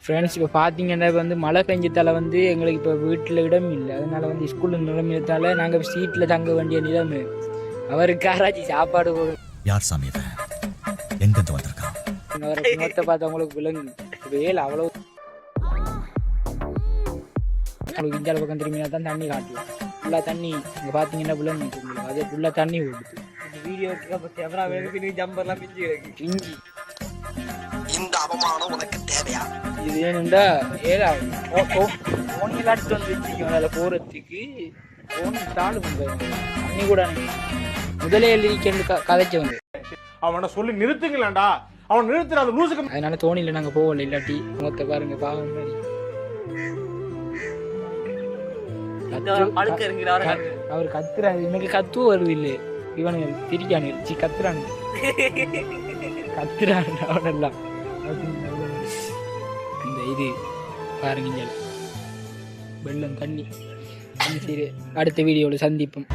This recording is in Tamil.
ஃப்ரெண்ட்ஸ் இப்போ பார்த்தீங்கன்னா வந்து மழை பெஞ்சதால வந்து எங்களுக்கு இப்போ வீட்டில் இடம் இல்லை, அதனால வந்து ஸ்கூலில் நிலைமையத்தால் நாங்கள் சீட்டில் தங்க வேண்டிய நிலைமை. அவருக்கு யாராச்சும் சாப்பாடு யார் சாமி எங்கிருந்து வந்திருக்கான்? அவரை முகத்தை பார்த்து அவங்களுக்கு விலங்கு வேலை அவ்வளோ. உங்களுக்கு இந்த பக்கம் திரும்பினா தான் தண்ணி காட்டலாம். ஃபுல்லாக தண்ணி இங்கே பார்த்தீங்கன்னா விலங்கு உங்களுக்கு அது ஃபுல்லாக தண்ணி ஓடுது. வீடியோ கேமரா ஜம்பர்லாம் பிஞ்சு பிஞ்சி இந்த அவமானம் உனக்கு தேவையா? இது வேணுண்டா ஃபோனில் எடுத்து வந்து வச்சுக்கோங்க. அதில் போகிறதுக்கு ஃபோன் தாள் பண்ணுறாங்க. தண்ணி கூட முதலே எழுதிக்கேன்னு கதைச்சவங்க. அவனை சொல்லி நிறுத்துங்களேன்டா, அவன் நிறுத்துற அது லூசுக்கு. அதனால தோணியில் நாங்கள் போகல. இல்லாட்டி முகத்தை பாருங்க பாவம் மாதிரி அவர் கத்துறாரு. எனக்கு கத்துவ வருது இல்லை, இவனுங்க திரிக்கானு கத்துறானு கத்துறான் அவனெல்லாம். இந்த இது பாருங்க வெள்ளம் தண்ணி. சரி, அடுத்த வீடியோவில் சந்திப்போம்.